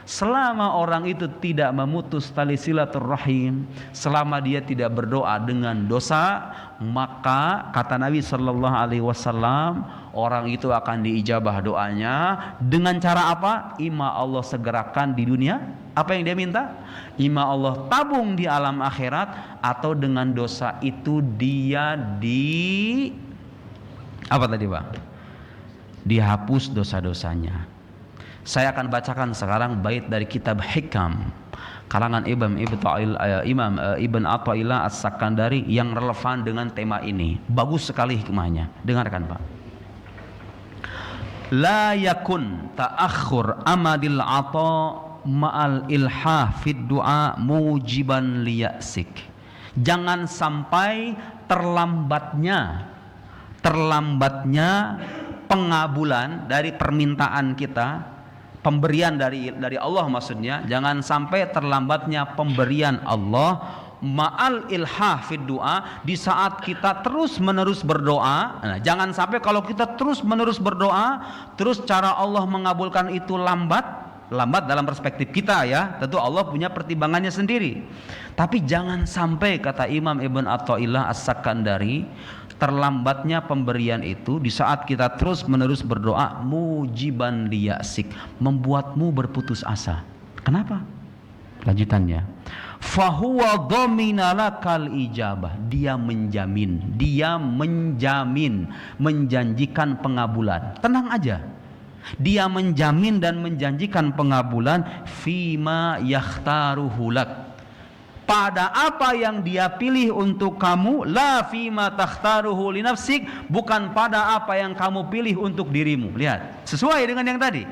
Selama orang itu tidak memutus tali silaturahim, selama dia tidak berdoa dengan dosa, maka kata Nabi Shallallahu Alaihi Wasallam, orang itu akan diijabah doanya dengan cara apa? Ima Allah segerakan di dunia apa yang dia minta, ima Allah tabung di alam akhirat, atau dengan dosa itu dia di apa tadi Pak? dihapus dosa-dosanya. Saya akan bacakan sekarang bait dari kitab Hikam karangan Imam Ibn Athaillah As-Sakandari yang relevan dengan tema ini. Bagus sekali hikmahnya. Dengarkan Pak. La yakun ta'akhur amadil ata ma'al ilhah fid du'a mujiban liyasik. Jangan sampai terlambatnya pengabulan dari permintaan kita, pemberian dari Allah maksudnya, jangan sampai terlambatnya pemberian Allah ma'al ilhah fid du'a, di saat kita terus menerus berdoa. Nah, jangan sampai kalau kita terus menerus berdoa terus cara Allah mengabulkan itu lambat dalam perspektif kita ya, tentu Allah punya pertimbangannya sendiri. Tapi jangan sampai, kata Imam Ibn Athaillah As-Sakandari, terlambatnya pemberian itu di saat kita terus menerus berdoa mujiban liyasik, membuatmu berputus asa. Kenapa? Lanjutannya, fahuwa dhamina lakal ijabah, dia menjanjikan pengabulan. Tenang aja, dia menjamin dan menjanjikan pengabulan fima yakhtaruhu lak, pada apa yang dia pilih untuk kamu, la fima takhtaruhu li nafsik, bukan pada apa yang kamu pilih untuk dirimu. Lihat, sesuai dengan yang tadi.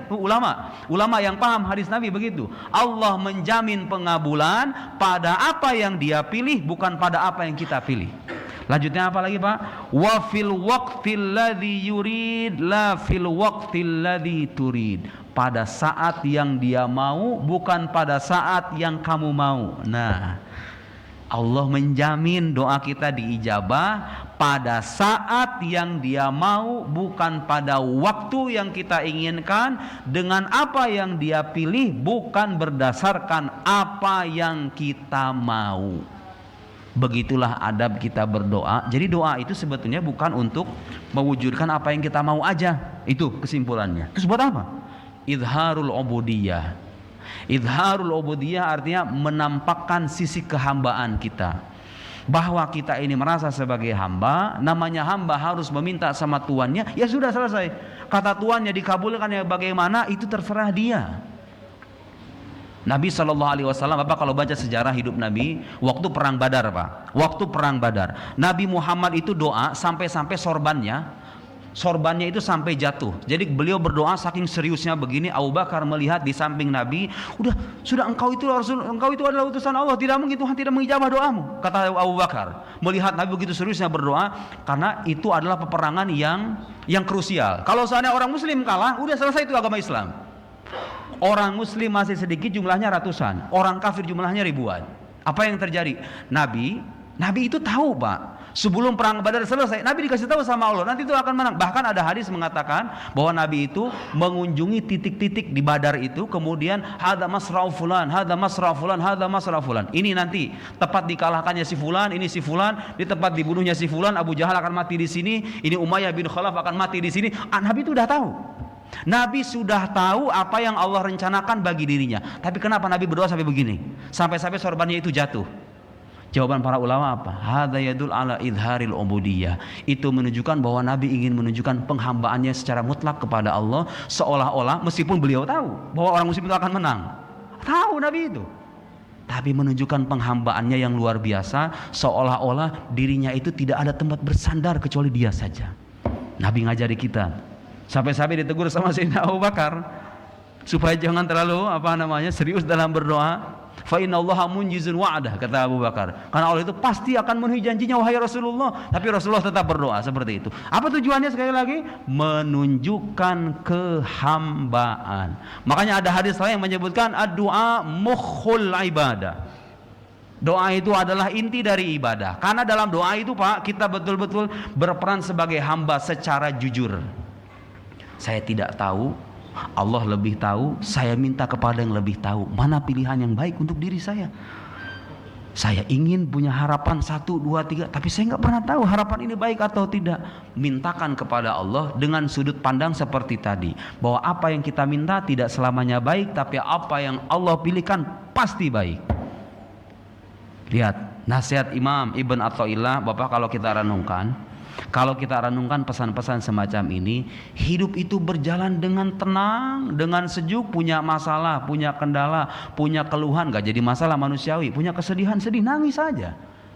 Ulama yang paham hadis Nabi begitu. Allah menjamin pengabulan pada apa yang dia pilih, bukan pada apa yang kita pilih. Lanjutnya apa lagi Pak? Wa fil waqtil ladzi yurid la fil waqtil ladzi turid, pada saat yang dia mau, bukan pada saat yang kamu mau. Nah, Allah menjamin doa kita diijabah pada saat yang dia mau, bukan pada waktu yang kita inginkan, dengan apa yang dia pilih, bukan berdasarkan apa yang kita mau. Begitulah adab kita berdoa. Jadi doa itu sebetulnya bukan untuk mewujudkan apa yang kita mau aja. Itu kesimpulannya. Terus buat apa? Idharul ubudiyah. Idharul ubudiyah artinya menampakkan sisi kehambaan kita, bahwa kita ini merasa sebagai hamba. Namanya hamba harus meminta sama tuannya, ya sudah selesai. Kata tuannya dikabulkan ya bagaimana, itu terserah dia. Nabi SAW, Bapak kalau baca sejarah hidup Nabi waktu perang Badar Pak, waktu perang Badar, Nabi Muhammad itu doa sampai-sampai sorbannya itu sampai jatuh. Jadi beliau berdoa saking seriusnya begini. Abu Bakar melihat di samping Nabi, sudah engkau itu Rasul, engkau itu adalah utusan Allah, tidak mungkin Tuhan tidak mengijabah doamu, kata Abu Bakar. Melihat Nabi begitu seriusnya berdoa, karena itu adalah peperangan yang krusial. Kalau seandainya orang Muslim kalah, udah selesai itu agama Islam. Orang Muslim masih sedikit, jumlahnya ratusan, orang kafir jumlahnya ribuan. Apa yang terjadi? Nabi itu tahu Pak, sebelum perang Badar selesai, Nabi dikasih tahu sama Allah, nanti itu akan menang. Bahkan ada hadis mengatakan bahwa Nabi itu mengunjungi titik-titik di Badar itu, kemudian hadza masra'u fulan, hadza masra'u fulan, hadza masra'u fulan. Ini nanti tepat dikalahkannya si fulan, ini si fulan, di tempat dibunuhnya si fulan, Abu Jahal akan mati di sini, ini Umayyah bin Khalaf akan mati di sini. Nabi itu udah tahu. Nabi sudah tahu apa yang Allah rencanakan bagi dirinya. Tapi kenapa Nabi berdoa sampai begini? Sampai-sampai sorbannya itu jatuh. Jawaban para ulama apa? Hadza yadul ala idharil ubudiyah. Itu menunjukkan bahwa Nabi ingin menunjukkan penghambaannya secara mutlak kepada Allah, seolah-olah meskipun beliau tahu bahwa orang muslim itu akan menang. Tahu Nabi itu. Tapi menunjukkan penghambaannya yang luar biasa, seolah-olah dirinya itu tidak ada tempat bersandar kecuali dia saja. Nabi ngajari kita. Sampai-sampai ditegur sama Sayyidina Abu Bakar supaya jangan terlalu serius dalam berdoa. Fa innallaha munjizun wa'dah, kata Abu Bakar, karena Allah itu pasti akan memenuhi janjinya wahai Rasulullah. Tapi Rasulullah tetap berdoa seperti itu. Apa tujuannya? Sekali lagi, menunjukkan kehambaan. Makanya ada hadis lain yang menyebutkan ad-du'a mukhul ibadah. Doa itu adalah inti dari ibadah. Karena dalam doa itu Pak, kita betul-betul berperan sebagai hamba secara jujur. Saya tidak tahu, Allah lebih tahu, saya minta kepada yang lebih tahu, mana pilihan yang baik untuk diri saya. Saya ingin punya harapan 1, 2, 3, tapi saya nggak pernah tahu harapan ini baik atau tidak. Mintakan kepada Allah dengan sudut pandang seperti tadi, bahwa apa yang kita minta tidak selamanya baik, tapi apa yang Allah pilihkan pasti baik. Lihat nasihat Imam Ibn Athaillah, Bapak kalau kita renungkan, Kalau kita renungkan pesan-pesan semacam ini, hidup itu berjalan dengan tenang, dengan sejuk. Punya masalah, punya kendala, punya keluhan, gak jadi masalah manusiawi. Punya kesedihan, sedih, nangis saja.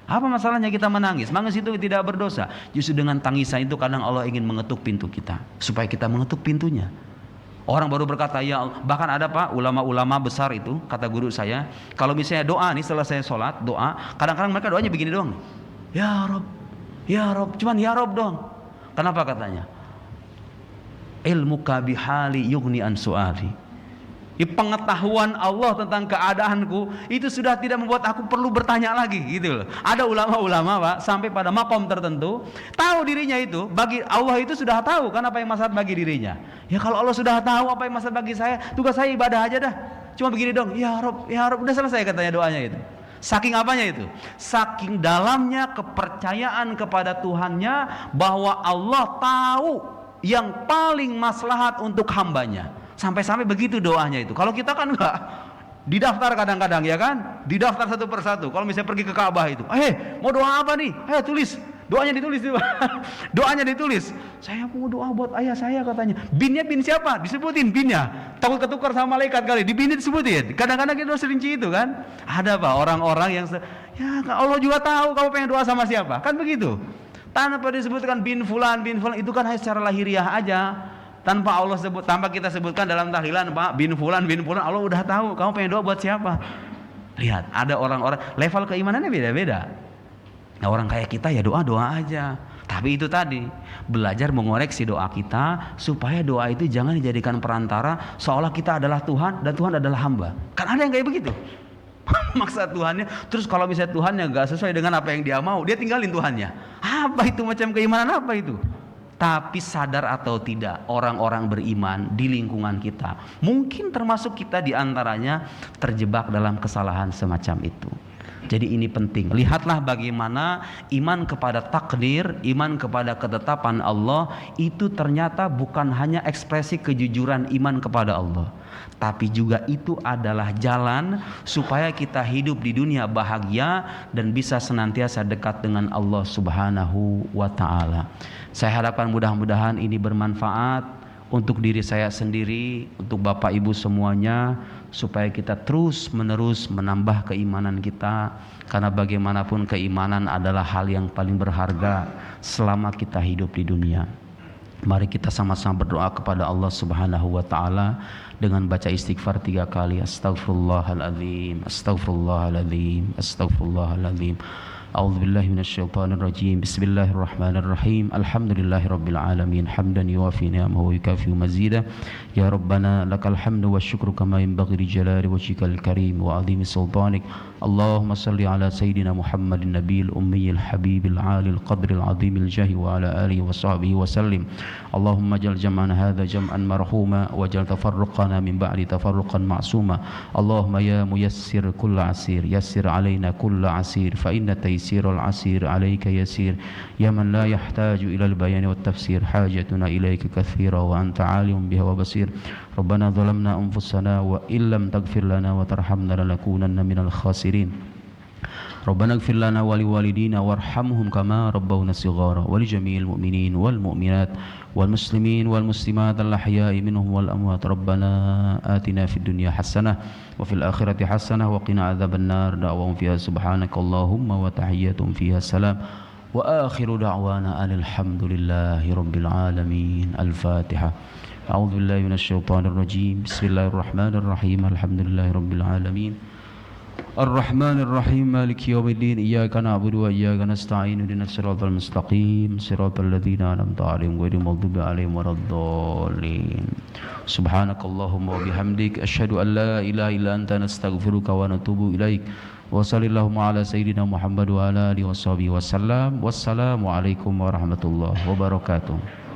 Apa masalahnya kita menangis? Menangis itu tidak berdosa. Justru dengan tangisan itu kadang Allah ingin mengetuk pintu kita, supaya kita mengetuk pintunya. Orang baru berkata ya Allah. Bahkan ada Pak, ulama-ulama besar itu, kata guru saya, kalau misalnya doa nih, selesai sholat, doa, kadang-kadang mereka doanya begini doang. Ya Rob, ya Rob, cuman ya Rob dong. Kenapa katanya? Ilmuka bihali yughni an su'ali. Pengetahuan Allah tentang keadaanku itu sudah tidak membuat aku perlu bertanya lagi, gitu loh. Ada ulama-ulama Pak, sampai pada makom tertentu tahu dirinya itu, bagi Allah itu sudah tahu kan apa yang maslahat bagi dirinya. Ya kalau Allah sudah tahu apa yang maslahat bagi saya, tugas saya ibadah aja dah. Cuma begini dong, ya Rob, udah selesai katanya doanya itu. Saking apanya itu? Saking dalamnya kepercayaan kepada Tuhannya, bahwa Allah tahu yang paling maslahat untuk hambanya. Sampai-sampai begitu doanya itu. Kalau kita kan enggak, didaftar kadang-kadang ya kan, didaftar satu persatu. Kalau misalnya pergi ke Ka'bah itu, mau doa apa nih? Tulis, doanya ditulis tuh. Doanya ditulis. Saya mau doa buat ayah saya katanya. Binnya bin siapa? Disebutin binnya. Takut ketukar sama malaikat kali, di bin disebutin. Kadang-kadang kita serinci itu kan. Ada Pak orang-orang yang ya Allah juga tahu kamu pengen doa sama siapa. Kan begitu. Tanpa disebutkan bin fulan itu kan hanya secara lahiriah aja. Tanpa Allah sebut, tanpa kita sebutkan dalam tahlilan Pak, bin fulan, Allah udah tahu kamu pengen doa buat siapa. Lihat, ada orang-orang level keimanannya beda-beda. Nah, orang kayak kita ya doa-doa aja. Tapi itu tadi, belajar mengoreksi doa kita, supaya doa itu jangan dijadikan perantara seolah kita adalah Tuhan dan Tuhan adalah hamba. Kan ada yang kayak begitu. Maksa Tuhannya, terus kalau misalnya Tuhannya gak sesuai dengan apa yang dia mau, dia tinggalin Tuhannya. Apa itu macam keimanan apa itu? Tapi sadar atau tidak, orang-orang beriman di lingkungan kita, mungkin termasuk kita diantaranya, terjebak dalam kesalahan semacam itu. Jadi ini penting. Lihatlah bagaimana iman kepada takdir, iman kepada ketetapan Allah, itu ternyata bukan hanya ekspresi kejujuran iman kepada Allah, tapi juga itu adalah jalan supaya kita hidup di dunia bahagia dan bisa senantiasa dekat dengan Allah Subhanahu wa ta'ala. Saya harapkan mudah-mudahan ini bermanfaat untuk diri saya sendiri, untuk Bapak Ibu semuanya, supaya kita terus menerus menambah keimanan kita, karena bagaimanapun keimanan adalah hal yang paling berharga selama kita hidup di dunia. Mari kita sama-sama berdoa kepada Allah Subhanahu wa ta'ala dengan baca istighfar 3 kali. Astaghfirullahaladzim, astaghfirullahaladzim, astaghfirullahaladzim. A'udzubillahi minasyaitonir rajim. Bismillahirrahmanirrahim. Alhamdulillahirabbil alamin. Hamdan yuwafi ni'amahu wa yukafi mazidah. Ya Rabbana lakal hamdu wasyukru kama yanbaghi li jalali wajhikal karim wa 'azimi sultanik. Allahumma salli ala sayyidina Muhammadin nabiyil ummiyil habibil 'alil qadril 'azimil jahi wa ala alihi wa sahbihi wa sallim. Allahumma jal jam'ana hadza jam'an marhuma wa jal tafarruqana min ba'di tafarruqan ma'suma. Allahumma ya muyassir kulla asir, yassir alaina kulla asir, fa inna taysirul asir alayka yasir. Ya man la yahtaju ila al-bayan wa tafsir, hajatuna ilayka katsira wa anta alim biha wa basir. Rabbana zalamna anfusana wa illam taghfir lana wa tarhamna lanakunanna minal khasirin. Rabbana ighfir lana wa liwalidina warhamhum kama rabbawna shighara wa li jami'il mu'minin wal mu'minat wal muslimin wal muslimat al ahya'i minhum wal amwat. Rabbana atina fid dunya hasanah wa fil akhirati hasanah wa qina adzaban nar. Da'wahum fiha subhanakallahumma wa tahiyyatuhum fiha salam wa akhiru da'wana alhamdulillahi rabbil alamin. Al-Fatihah. A'udzu billahi minasyaitonir rajim. Bismillahirrahmanirrahim. Alhamdulillahi rabbil alamin. Ar-Rahmanir Rahim. Maliki yaumiddin. Iyyaka na'budu wa iyyaka nasta'in. Ihdinas siratal mustaqim. Siratal ladzina an'amta 'alaihim ghairil maghdubi 'alaihim waladdallin. Subhanakallahumma wa bihamdik asyhadu an la ilaha illa anta nastaghfiruka wa natubu ilaik. Wa sallallahu ala sayyidina Muhammad wa ala alihi washabihi wasallam. Wassalamu alaikum warahmatullahi wabarakatuh.